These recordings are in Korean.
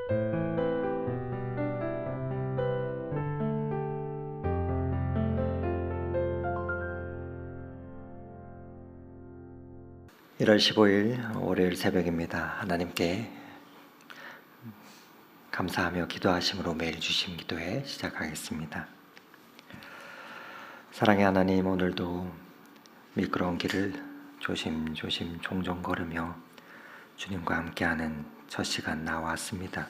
(1월 15일) 월요일 새벽입니다. 하나님께 감사하며 기도하심으로 매일 주신 기도회 시작하겠습니다. 사랑의 하나님, 오늘도 미끄러운 길을 조심조심 종종 걸으며 주님과 함께하는 첫 시간 나왔습니다.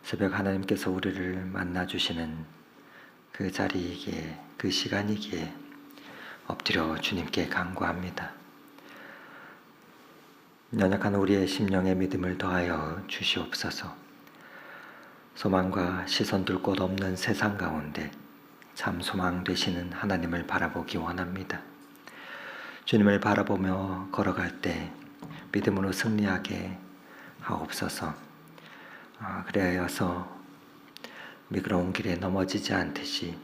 새벽 하나님께서 우리를 만나주시는 그 자리이기에, 그 시간이기에 엎드려 주님께 간구합니다. 연약한 우리의 심령의 믿음을 더하여 주시옵소서. 소망과 시선 둘 곳 없는 세상 가운데 참 소망 되시는 하나님을 바라보기 원합니다. 주님을 바라보며 걸어갈 때 믿음으로 승리하게 하옵소서. 그래야서 미끄러운 길에 넘어지지 않듯이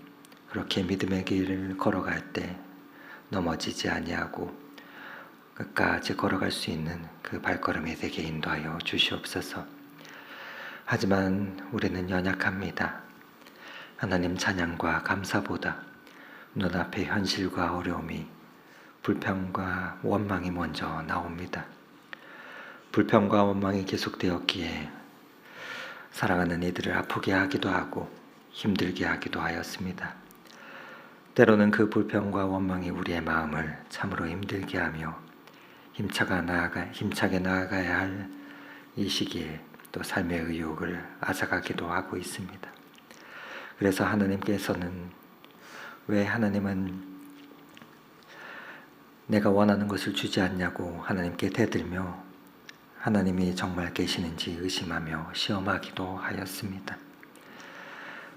그렇게 믿음의 길을 걸어갈 때 넘어지지 아니하고 끝까지 걸어갈 수 있는 그 발걸음이 되게 인도하여 주시옵소서. 하지만 우리는 연약합니다. 하나님 찬양과 감사보다 눈앞의 현실과 어려움이, 불평과 원망이 먼저 나옵니다. 불평과 원망이 계속되었기에 사랑하는 이들을 아프게 하기도 하고 힘들게 하기도 하였습니다. 때로는 그 불평과 원망이 우리의 마음을 참으로 힘들게 하며 힘차게 나아가야 할 이 시기에 또 삶의 의욕을 앗아가기도 하고 있습니다. 그래서 하나님께서는 왜 하나님은 내가 원하는 것을 주지 않냐고 하나님께 대들며 하나님이 정말 계시는지 의심하며 시험하기도 하였습니다.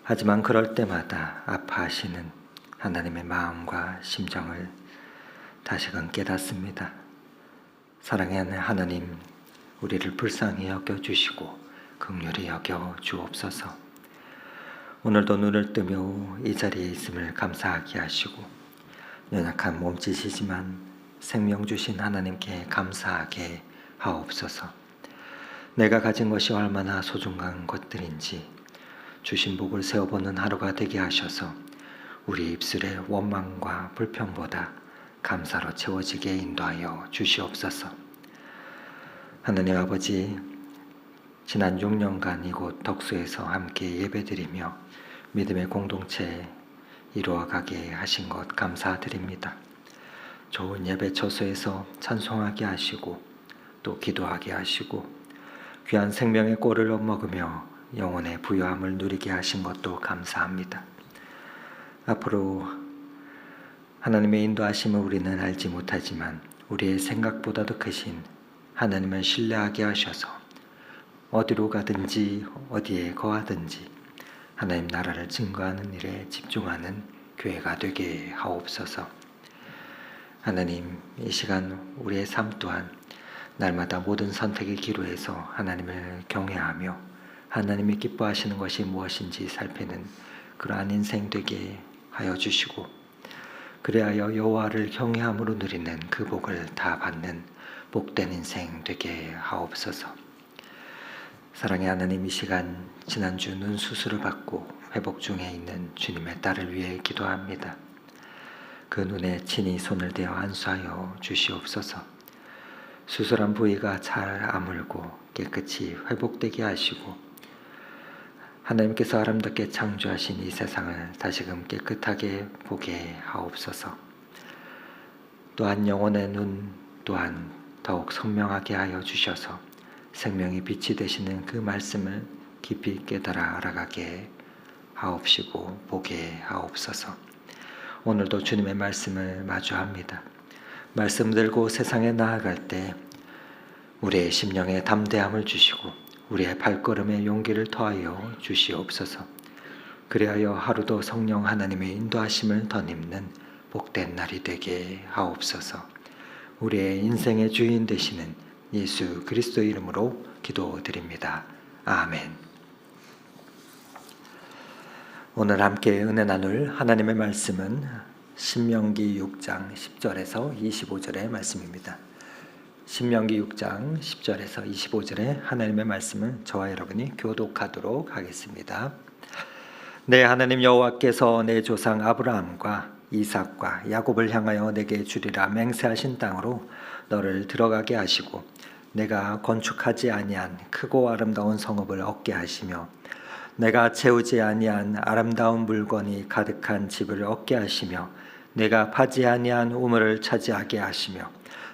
하지만 그럴 때마다 아파하시는 하나님의 마음과 심정을 다시금 깨닫습니다. 사랑하는 하나님, 우리를 불쌍히 여겨주시고 긍휼히 여겨 주옵소서. 오늘도 눈을 뜨며 이 자리에 있음을 감사하게 하시고 연약한 몸짓이지만 생명 주신 하나님께 감사하게 하옵소서. 내가 가진 것이 얼마나 소중한 것들인지 주신 복을 세어보는 하루가 되게 하셔서 우리 입술의 원망과 불평보다 감사로 채워지게 인도하여 주시옵소서. 하나님 아버지, 지난 6년간 이곳 덕수에서 함께 예배드리며 믿음의 공동체 이루어가게 하신 것 감사드립니다. 좋은 예배 처소에서 찬송하게 하시고 또 기도하게 하시고 귀한 생명의 꼴을 먹으며 영혼의 부유함을 누리게 하신 것도 감사합니다. 앞으로 하나님의 인도하심을 우리는 알지 못하지만 우리의 생각보다도 크신 하나님을 신뢰하게 하셔서 어디로 가든지 어디에 거하든지 하나님 나라를 증거하는 일에 집중하는 교회가 되게 하옵소서. 하나님, 이 시간 우리의 삶 또한 날마다 모든 선택의 기로에서 하나님을 경외하며 하나님이 기뻐하시는 것이 무엇인지 살피는 그러한 인생 되게 하여 주시고 그리하여 여호와를 경외함으로 누리는 그 복을 다 받는 복된 인생 되게 하옵소서. 사랑의 하나님, 이 시간 지난주 눈 수술을 받고 회복 중에 있는 주님의 딸을 위해 기도합니다. 그 눈에 친히 손을 대어 안수하여 주시옵소서. 수술한 부위가 잘 아물고 깨끗이 회복되게 하시고 하나님께서 아름답게 창조하신 이 세상을 다시금 깨끗하게 보게 하옵소서. 또한 영혼의 눈 또한 더욱 선명하게 하여 주셔서 생명의 빛이 되시는 그 말씀을 깊이 깨달아 알아가게 하옵시고 보게 하옵소서. 오늘도 주님의 말씀을 마주합니다. 말씀 들고 세상에 나아갈 때 우리의 심령에 담대함을 주시고 우리의 발걸음에 용기를 더하여 주시옵소서. 그리하여 하루도 성령 하나님의 인도하심을 덧입는 복된 날이 되게 하옵소서. 우리의 인생의 주인 되시는 예수 그리스도 이름으로 기도드립니다. 아멘. 오늘 함께 은혜 나눌 하나님의 말씀은 신명기 6장 10절에서 25절의 말씀입니다. 신명기 6장 10절에서 25절의 하나님의 말씀을 저와 여러분이 교독하도록 하겠습니다. 내 하나님 여호와께서 내 조상 아브라함과 이삭과 야곱을 향하여 내게 주리라 맹세하신 땅으로 너를 들어가게 하시고 내가 건축하지 아니한 크고 아름다운 성읍을 얻게 하시며 내가 채우지 아니한 아름다운 물건이 가득한 집을 얻게 하시며 내가 파지 아니한 우물을 차지하게 하시며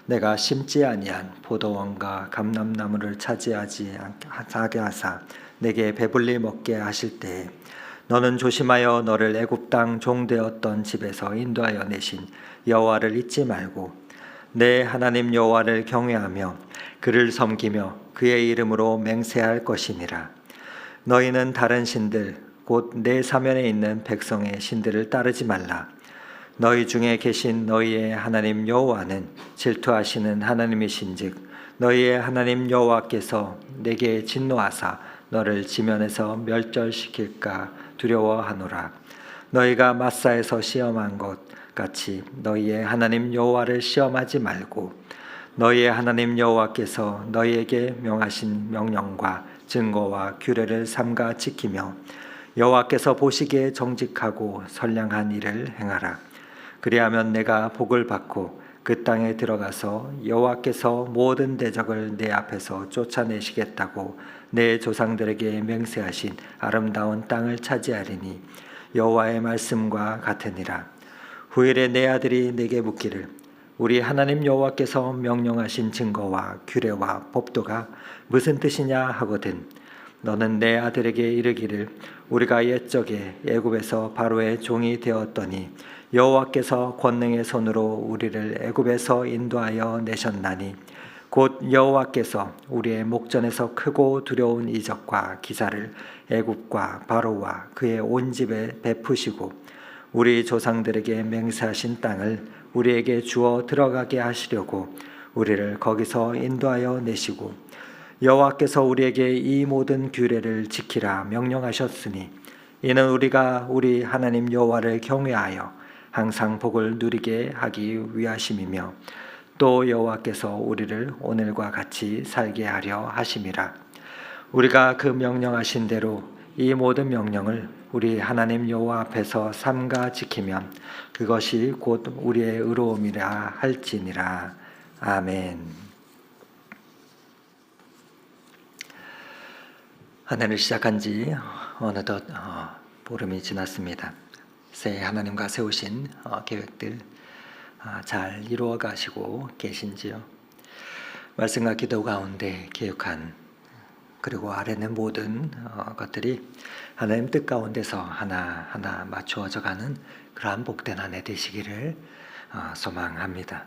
내가 심지 아니한 포도원과 감람나무를 차지하지 않게 하사 내게 배불리 먹게 하실 때에 너는 조심하여 너를 애굽 땅 종되었던 집에서 인도하여 내신 여호와를 잊지 말고 내 하나님 여호와를 경외하며 그를 섬기며 그의 이름으로 맹세할 것이니라. 너희는 다른 신들 곧 내 사면에 있는 백성의 신들을 따르지 말라. 너희 중에 계신 너희의 하나님 여호와는 질투하시는 하나님이신즉 너희의 하나님 여호와께서 내게 진노하사 너를 지면에서 멸절시킬까 두려워하노라. 너희가 마사에서 시험한 것 같이 너희의 하나님 여호와를 시험하지 말고 너희의 하나님 여호와께서 너희에게 명하신 명령과 증거와 규례를 삼가 지키며 여호와께서 보시기에 정직하고 선량한 일을 행하라. 그리하면 내가 복을 받고 그 땅에 들어가서 여호와께서 모든 대적을 내 앞에서 쫓아내시겠다고 내 조상들에게 맹세하신 아름다운 땅을 차지하리니 여호와의 말씀과 같으니라. 후일에 내 아들이 내게 묻기를 우리 하나님 여호와께서 명령하신 증거와 규례와 법도가 무슨 뜻이냐 하거든 너는 내 아들에게 이르기를 우리가 옛적에 애굽에서 바로의 종이 되었더니 여호와께서 권능의 손으로 우리를 애굽에서 인도하여 내셨나니 곧 여호와께서 우리의 목전에서 크고 두려운 이적과 기사를 애굽과 바로와 그의 온 집에 베푸시고 우리 조상들에게 맹세하신 땅을 우리에게 주어 들어가게 하시려고 우리를 거기서 인도하여 내시고 여호와께서 우리에게 이 모든 규례를 지키라 명령하셨으니 이는 우리가 우리 하나님 여호와를 경외하여 항상 복을 누리게 하기 위하심이며 또 여호와께서 우리를 오늘과 같이 살게 하려 하심이라. 우리가 그 명령하신 대로 이 모든 명령을 우리 하나님 여호와 앞에서 삼가 지키면 그것이 곧 우리의 의로움이라 할지니라. 아멘. 한 해를 시작한 지 어느덧 보름이 지났습니다. 새해 하나님과 세우신 계획들 잘 이루어 가시고 계신지요? 말씀과 기도 가운데 계획한 그리고 아래는 모든 것들이 하나님 뜻 가운데서 하나하나 맞추어져 가는 그러한 복된 한 해 되시기를 소망합니다.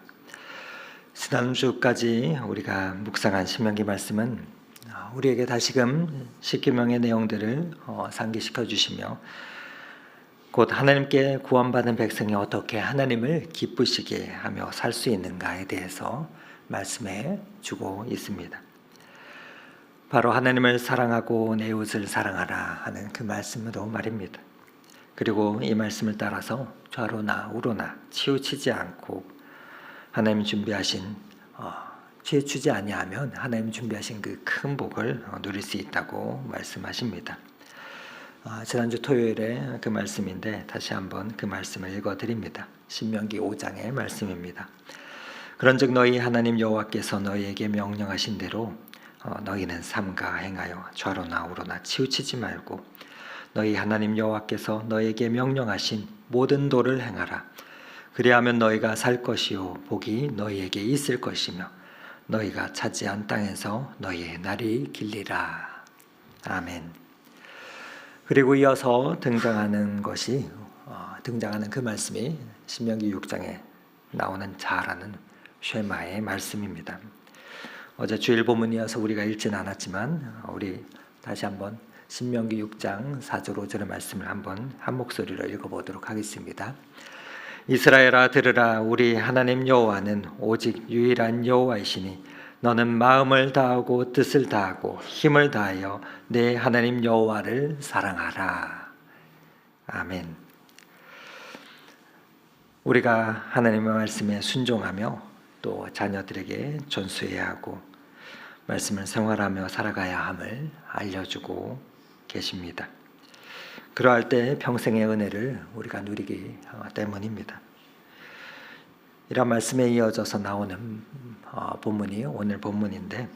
지난주까지 우리가 묵상한 신명기 말씀은 우리에게 다시금 십계명의 내용들을 상기시켜 주시며 곧 하나님께 구원받은 백성이 어떻게 하나님을 기쁘시게 하며 살 수 있는가에 대해서 말씀해 주고 있습니다. 바로 하나님을 사랑하고 내 이웃을 사랑하라 하는 그 말씀으로 말입니다. 그리고 이 말씀을 따라서 좌로나 우로나 치우치지 않고 하나님 준비하신 치우치지 아니하면 하나님 준비하신 그 큰 복을 누릴 수 있다고 말씀하십니다. 지난주 토요일에 그 말씀인데 다시 한번 그 말씀을 읽어드립니다. 신명기 5장의 말씀입니다. 그런즉 너희 하나님 여호와께서 너희에게 명령하신 대로 너희는 삼가 행하여 좌로나 우로나 치우치지 말고 너희 하나님 여호와께서 너희에게 명령하신 모든 도를 행하라. 그리하면 너희가 살 것이요 복이 너희에게 있을 것이며 너희가 차지한 땅에서 너희의 날이 길리라. 아멘. 그리고 이어서 등장하는 그 말씀이 신명기 6장에 나오는 자라는 쉐마의 말씀입니다. 어제 주일 본문이어서 우리가 읽지는 않았지만 우리 다시 한번 신명기 6장 4절 5절의 말씀을 한번 한 목소리로 읽어보도록 하겠습니다. 이스라엘아 들으라. 우리 하나님 여호와는 오직 유일한 여호와이시니 너는 마음을 다하고 뜻을 다하고 힘을 다하여 내 하나님 여호와를 사랑하라. 아멘. 우리가 하나님의 말씀에 순종하며 또 자녀들에게 전수해야 하고 말씀을 생활하며 살아가야 함을 알려주고 계십니다. 그러할 때 평생의 은혜를 우리가 누리기 때문입니다. 이런 말씀에 이어져서 나오는 본문이 오늘 본문인데,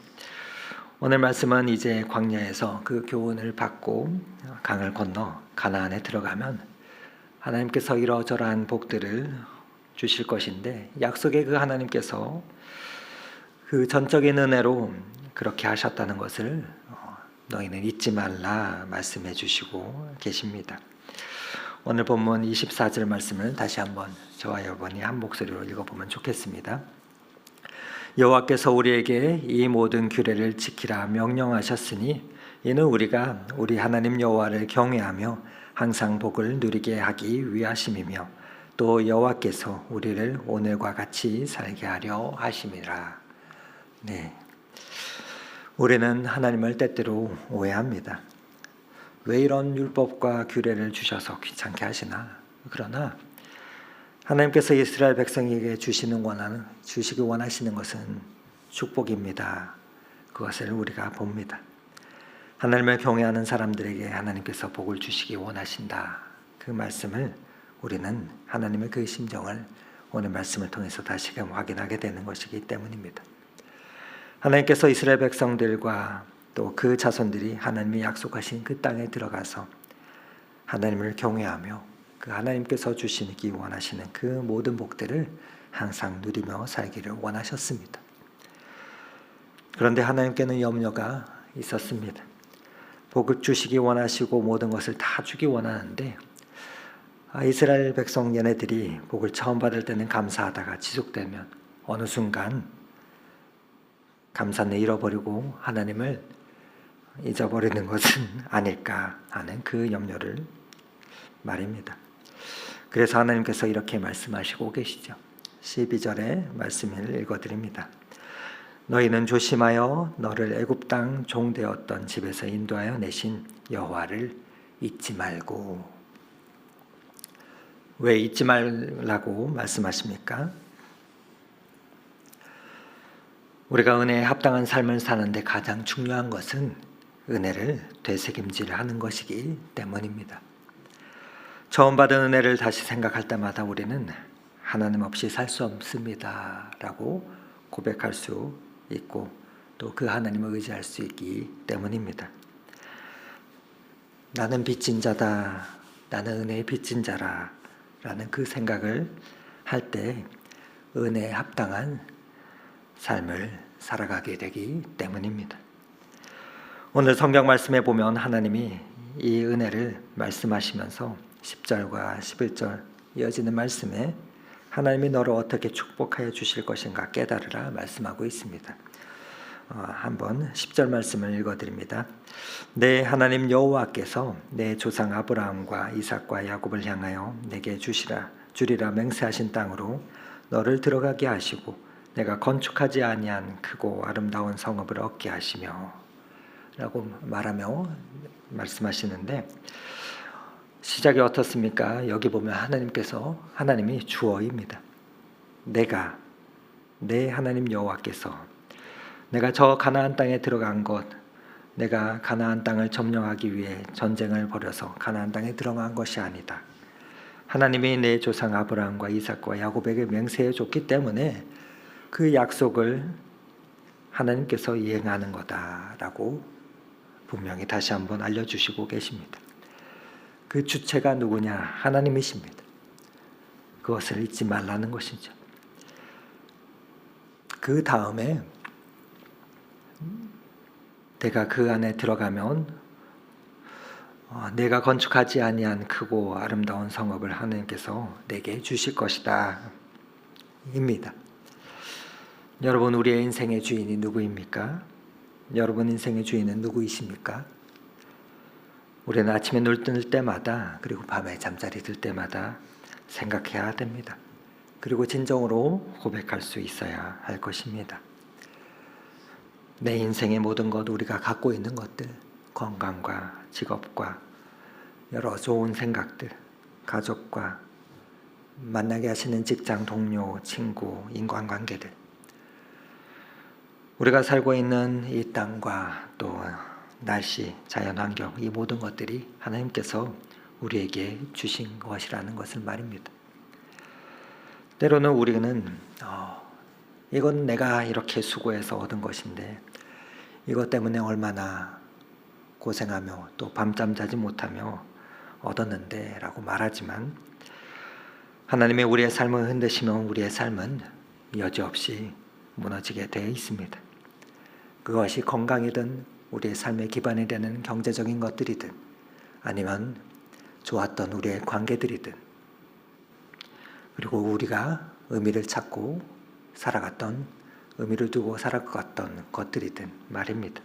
오늘 말씀은 이제 광야에서 그 교훈을 받고 강을 건너 가나안에 들어가면 하나님께서 이러저러한 복들을 주실 것인데, 약속의 그 하나님께서 그 전적인 은혜로 그렇게 하셨다는 것을 너희는 잊지 말라 말씀해 주시고 계십니다. 오늘 본문 24절 말씀을 다시 한번 저와 여러분이 한 목소리로 읽어보면 좋겠습니다. 여호와께서 우리에게 이 모든 규례를 지키라 명령하셨으니 이는 우리가 우리 하나님 여호와를 경외하며 항상 복을 누리게 하기 위하심이며 또 여호와께서 우리를 오늘과 같이 살게 하려 하심이라. 네, 우리는 하나님을 때때로 오해합니다. 왜 이런 율법과 규례를 주셔서 귀찮게 하시나? 그러나 하나님께서 이스라엘 백성에게 주시기 원하시는 것은 축복입니다. 그것을 우리가 봅니다. 하나님을 경외하는 사람들에게 하나님께서 복을 주시기 원하신다. 그 말씀을 우리는 하나님의 그 심정을 오늘 말씀을 통해서 다시금 확인하게 되는 것이기 때문입니다. 하나님께서 이스라엘 백성들과 또 그 자손들이 하나님이 약속하신 그 땅에 들어가서 하나님을 경외하며 그 하나님께서 주시기 원하시는 그 모든 복들을 항상 누리며 살기를 원하셨습니다. 그런데 하나님께는 염려가 있었습니다. 복을 주시기 원하시고 모든 것을 다 주기 원하는데 이스라엘 백성 얘네들이 복을 처음 받을 때는 감사하다가 지속되면 어느 순간 감사는 잃어버리고 하나님을 잊어버리는 것은 아닐까 하는 그 염려를 말입니다. 그래서 하나님께서 이렇게 말씀하시고 계시죠. 12절의 말씀을 읽어드립니다. 너희는 조심하여 너를 애굽 땅 종되었던 집에서 인도하여 내신 여호와를 잊지 말고. 왜 잊지 말라고 말씀하십니까? 우리가 은혜에 합당한 삶을 사는데 가장 중요한 것은 은혜를 되새김질하는 것이기 때문입니다. 처음 받은 은혜를 다시 생각할 때마다 우리는 하나님 없이 살 수 없습니다 라고 고백할 수 있고 또 그 하나님을 의지할 수 있기 때문입니다. 나는 빚진 자다, 나는 은혜의 빚진 자라 라는 그 생각을 할 때 은혜에 합당한 삶을 살아가게 되기 때문입니다. 오늘 성경 말씀에 보면 하나님이 이 은혜를 말씀하시면서 10절과 11절 이어지는 말씀에 하나님이 너를 어떻게 축복하여 주실 것인가 깨달으라 말씀하고 있습니다. 한번 10절 말씀을 읽어드립니다. 내 하나님 여호와께서 내 조상 아브라함과 이삭과 야곱을 향하여 내게 주리라 맹세하신 땅으로 너를 들어가게 하시고 내가 건축하지 아니한 크고 아름다운 성읍을 얻게 하시며 라고 말하며 말씀하시는데 시작이 어떻습니까? 여기 보면 하나님이 주어입니다. 내 하나님 여호와께서 내가 저 가나안 땅에 들어간 것, 내가 가나안 땅을 점령하기 위해 전쟁을 벌여서 가나안 땅에 들어간 것이 아니다. 하나님이 내 조상 아브라함과 이삭과 야곱에게 맹세해 줬기 때문에 그 약속을 하나님께서 이행하는 거다라고 분명히 다시 한번 알려주시고 계십니다. 그 주체가 누구냐? 하나님이십니다. 그것을 잊지 말라는 것이죠. 그 다음에 내가 그 안에 들어가면 내가 건축하지 아니한 크고 아름다운 성읍을 하나님께서 내게 주실 것이다 입니다. 여러분, 우리의 인생의 주인이 누구입니까? 여러분 인생의 주인은 누구이십니까? 우리는 아침에 눈 뜰 때마다 그리고 밤에 잠자리 들 때마다 생각해야 됩니다. 그리고 진정으로 고백할 수 있어야 할 것입니다. 내 인생의 모든 것, 우리가 갖고 있는 것들, 건강과 직업과 여러 좋은 생각들, 가족과 만나게 하시는 직장 동료, 친구, 인간관계들, 우리가 살고 있는 이 땅과 또 날씨, 자연환경, 이 모든 것들이 하나님께서 우리에게 주신 것이라는 것을 말입니다. 때로는 우리는 이건 내가 이렇게 수고해서 얻은 것인데 이것 때문에 얼마나 고생하며 또 밤잠 자지 못하며 얻었는데 라고 말하지만, 하나님의 우리의 삶을 흔드시면 우리의 삶은 여지없이 무너지게 되어 있습니다. 그것이 건강이든 우리의 삶의 기반이 되는 경제적인 것들이든 아니면 좋았던 우리의 관계들이든, 그리고 우리가 의미를 찾고 살아갔던, 의미를 두고 살아갔던 것들이든 말입니다.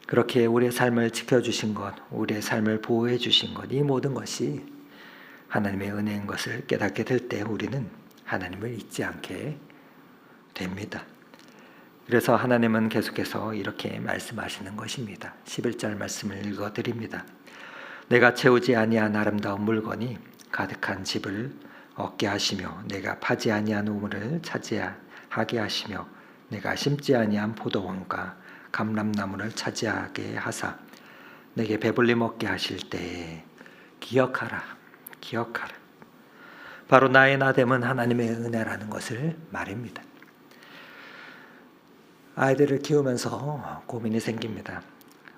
그렇게 우리의 삶을 지켜주신 것, 우리의 삶을 보호해 주신 것, 이 모든 것이 하나님의 은혜인 것을 깨닫게 될 때 우리는 하나님을 잊지 않게 됩니다. 그래서 하나님은 계속해서 이렇게 말씀하시는 것입니다. 11절 말씀을 읽어드립니다. 내가 채우지 아니한 아름다운 물건이 가득한 집을 얻게 하시며 내가 파지 아니한 우물을 차지하게 하시며 내가 심지 아니한 포도원과 감람나무를 차지하게 하사 내게 배불리 먹게 하실 때에 기억하라. 바로 나의 나됨은 하나님의 은혜라는 것을 말입니다. 아이들을 키우면서 고민이 생깁니다.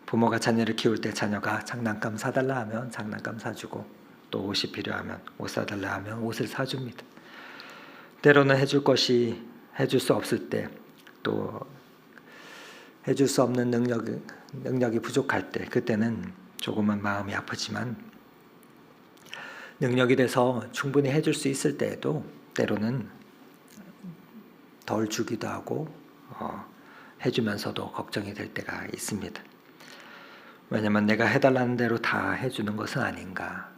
부모가 자녀를 키울 때 자녀가 장난감 사달라 하면 장난감 사주고, 또 옷이 필요하면 옷 사달라 하면 옷을 사줍니다. 때로는 해줄 수 없을 때, 또 해줄 수 없는 능력이 부족할 때, 그때는 조금은 마음이 아프지만 능력이 돼서 충분히 해줄 수 있을 때에도 때로는 덜 주기도 하고 해주면서도 걱정이 될 때가 있습니다. 왜냐하면 내가 해달라는 대로 다 해주는 것은 아닌가,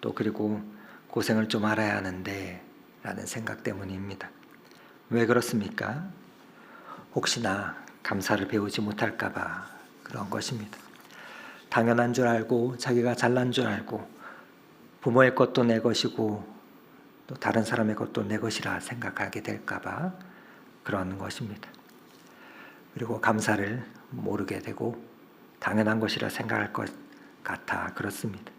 또 그리고 고생을 좀 알아야 하는데 라는 생각 때문입니다. 왜 그렇습니까? 혹시나 감사를 배우지 못할까 봐 그런 것입니다. 당연한 줄 알고 자기가 잘난 줄 알고 부모의 것도 내 것이고 또 다른 사람의 것도 내 것이라 생각하게 될까 봐 그런 것입니다. 그리고 감사를 모르게 되고 당연한 것이라 생각할 것 같아 그렇습니다.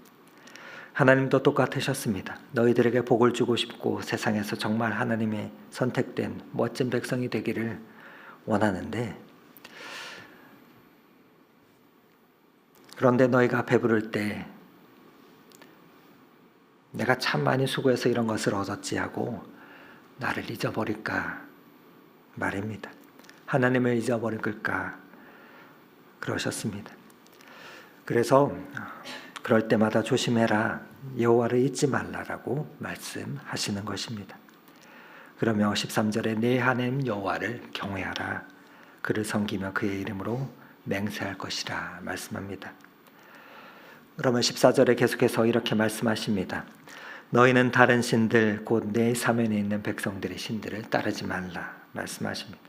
하나님도 똑같으셨습니다. 너희들에게 복을 주고 싶고 세상에서 정말 하나님의 선택된 멋진 백성이 되기를 원하는데, 그런데 너희가 배부를 때 내가 참 많이 수고해서 이런 것을 얻었지 하고 나를 잊어버릴까 말입니다. 하나님을 잊어버릴까 그러셨습니다. 그래서 그럴 때마다 조심해라, 여호와를 잊지 말라라고 말씀하시는 것입니다. 그러며 13절에 내 하나님 여호와를 경외하라, 그를 섬기며 그의 이름으로 맹세할 것이라 말씀합니다. 그러면 14절에 계속해서 이렇게 말씀하십니다. 너희는 다른 신들 곧 내 사면에 있는 백성들의 신들을 따르지 말라 말씀하십니다.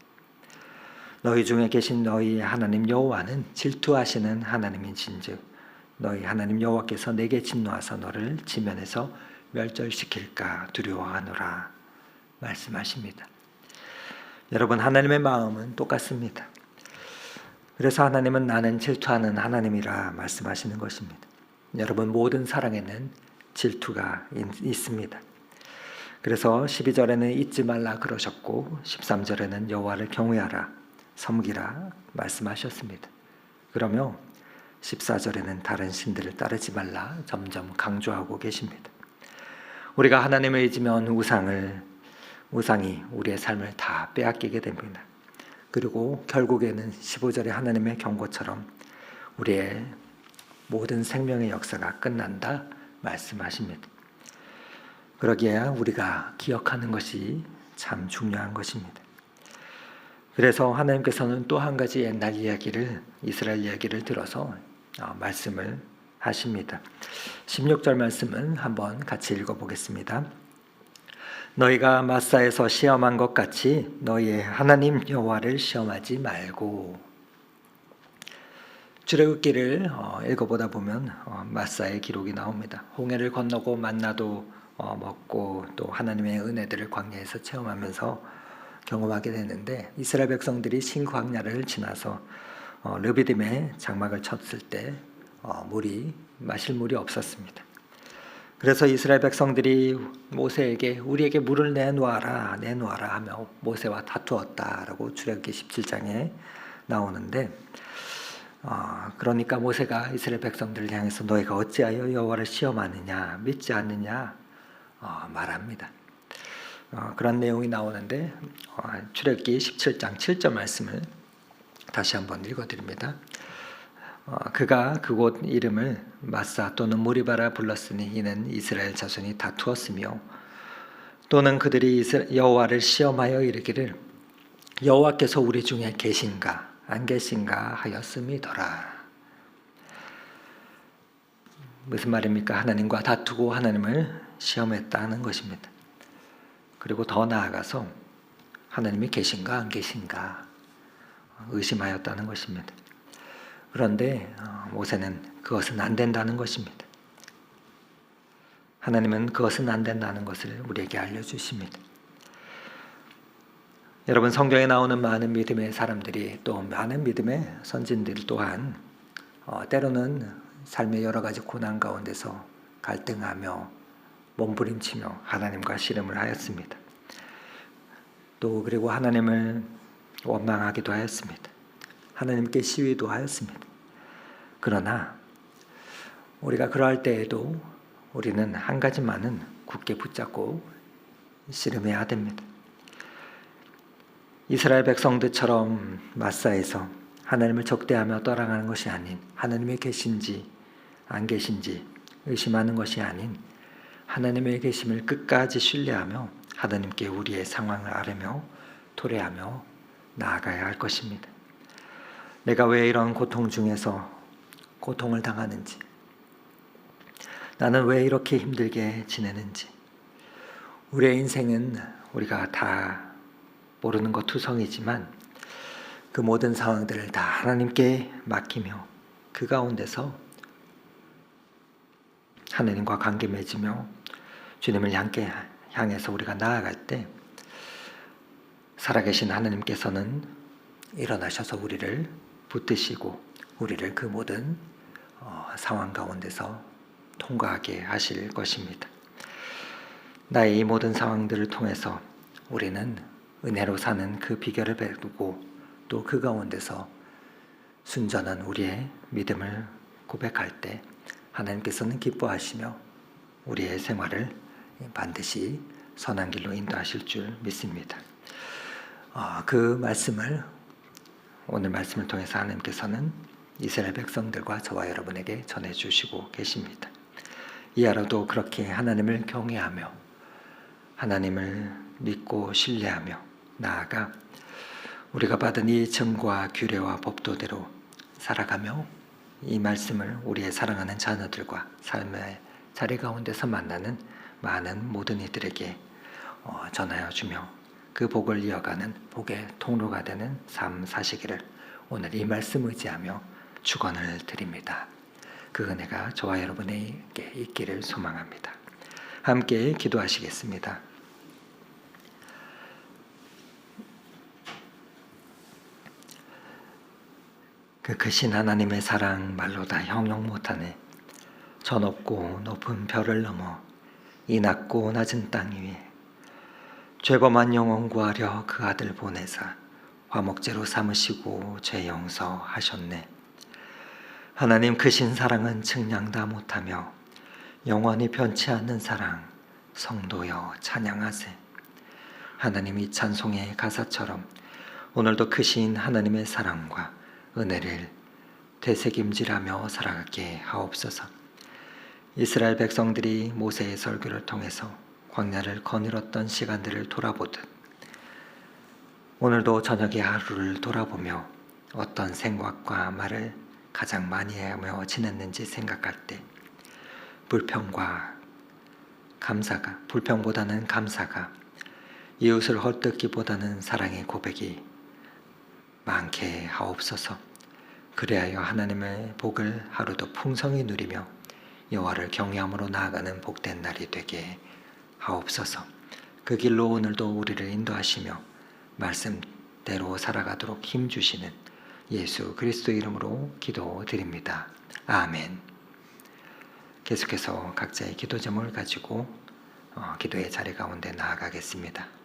너희 중에 계신 너희 하나님 여호와는 질투하시는 하나님인진즉 너희 하나님 여호와께서 내게 진노하사 너를 지면에서 멸절시킬까 두려워하노라 말씀하십니다. 여러분, 하나님의 마음은 똑같습니다. 그래서 하나님은 나는 질투하는 하나님이라 말씀하시는 것입니다. 여러분, 모든 사랑에는 질투가 있습니다. 그래서 12절에는 잊지 말라 그러셨고 13절에는 여호와를 경외하라, 섬기라 말씀하셨습니다. 그러며 14절에는 다른 신들을 따르지 말라 점점 강조하고 계십니다. 우리가 하나님을 잊으면 우상이 우리의 삶을 다 빼앗기게 됩니다. 그리고 결국에는 15절의 하나님의 경고처럼 우리의 모든 생명의 역사가 끝난다 말씀하십니다. 그러기에 우리가 기억하는 것이 참 중요한 것입니다. 그래서 하나님께서는 또 한 가지 옛날 이야기를, 이스라엘 이야기를 들어서 말씀을 하십니다. 16절 말씀은 한번 같이 읽어보겠습니다. 너희가 마사에서 시험한 것 같이 너희의 하나님 여호와를 시험하지 말고. 출애굽기를 읽어보다 보면 마사의 기록이 나옵니다. 홍해를 건너고 만나도 먹고 또 하나님의 은혜들을 광야에서 체험하면서 경험하게 되는데, 이스라엘 백성들이 신광야를 지나서 르비딤에 장막을 쳤을 때 마실 물이 없었습니다. 그래서 이스라엘 백성들이 모세에게 우리에게 물을 내놓아라 하며 모세와 다투었다라고 출애굽기 17장에 나오는데, 그러니까 모세가 이스라엘 백성들을 향해서 너희가 어찌하여 여호와를 시험하느냐 믿지 않느냐 말합니다. 그런 내용이 나오는데, 출애굽기 17장 7절 말씀을 다시 한번 읽어드립니다. 그가 그곳 이름을 마사 또는 무리바라 불렀으니 이는 이스라엘 자손이 다투었으며, 또는 그들이 여호와를 시험하여 이르기를 여호와께서 우리 중에 계신가 안 계신가 하였음이더라. 무슨 말입니까? 하나님과 다투고 하나님을 시험했다는 것입니다. 그리고 더 나아가서 하나님이 계신가 안 계신가 의심하였다는 것입니다. 그런데 모세는 그것은 안 된다는 것입니다. 하나님은 그것은 안 된다는 것을 우리에게 알려주십니다. 여러분, 성경에 나오는 많은 믿음의 사람들이, 또 많은 믿음의 선진들 또한 때로는 삶의 여러 가지 고난 가운데서 갈등하며 몸부림치며 하나님과 씨름을 하였습니다. 또 그리고 하나님을 원망하기도 하였습니다. 하나님께 시위도 하였습니다. 그러나 우리가 그러할 때에도 우리는 한 가지만은 굳게 붙잡고 씨름해야 됩니다. 이스라엘 백성들처럼 마사에서 하나님을 적대하며 떠나가는 것이 아닌, 하나님이 계신지 안 계신지 의심하는 것이 아닌, 하나님의 계심을 끝까지 신뢰하며 하나님께 우리의 상황을 아뢰며 토래하며 나아가야 할 것입니다. 내가 왜 이런 고통 중에서 고통을 당하는지, 나는 왜 이렇게 힘들게 지내는지, 우리의 인생은 우리가 다 모르는 것 투성이지만 그 모든 상황들을 다 하나님께 맡기며 그 가운데서 하나님과 관계 맺으며 주님을 향해서 우리가 나아갈 때 살아계신 하나님께서는 일어나셔서 우리를 붙드시고 우리를 그 모든 상황 가운데서 통과하게 하실 것입니다. 나의 이 모든 상황들을 통해서 우리는 은혜로 사는 그 비결을 배우고 또 그 가운데서 순전한 우리의 믿음을 고백할 때 하나님께서는 기뻐하시며 우리의 생활을 반드시 선한 길로 인도하실 줄 믿습니다. 그 말씀을, 오늘 말씀을 통해서 하나님께서는 이스라엘 백성들과 저와 여러분에게 전해주시고 계십니다. 이 하루도 그렇게 하나님을 경외하며 하나님을 믿고 신뢰하며 나아가 우리가 받은 이 증거와 규례와 법도대로 살아가며 이 말씀을 우리의 사랑하는 자녀들과 삶의 자리 가운데서 만나는 많은 모든 이들에게 전하여 주며 그 복을 이어가는 복의 통로가 되는 삶 사시기를 오늘 이 말씀 의지하며 축원을 드립니다. 그 은혜가 저와 여러분에게 있기를 소망합니다. 함께 기도하시겠습니다. 그 크신 하나님의 사랑 말로 다 형용 못하네. 저 높고 높은 별을 넘어 이 낮고 낮은 땅 위에 죄범한 영혼 구하려 그 아들 보내사 화목제로 삼으시고 죄 용서하셨네. 하나님 크신 사랑은 측량다 못하며 영원히 변치 않는 사랑 성도여 찬양하세. 하나님 이 찬송의 가사처럼 오늘도 크신 하나님의 사랑과 은혜를 되새김질하며 살아가게 하옵소서. 이스라엘 백성들이 모세의 설교를 통해서 광야를 거닐었던 시간들을 돌아보듯 오늘도 저녁의 하루를 돌아보며 어떤 생각과 말을 가장 많이 하며 지냈는지 생각할 때 불평보다는 감사가, 이웃을 헐뜯기보다는 사랑의 고백이 많게 하옵소서. 그리하여 하나님의 복을 하루도 풍성히 누리며 여호와를 경외함으로 나아가는 복된 날이 되게 하옵소서. 그 길로 오늘도 우리를 인도하시며 말씀대로 살아가도록 힘 주시는 예수 그리스도 이름으로 기도드립니다. 아멘. 계속해서 각자의 기도 제목을 가지고 기도의 자리 가운데 나아가겠습니다.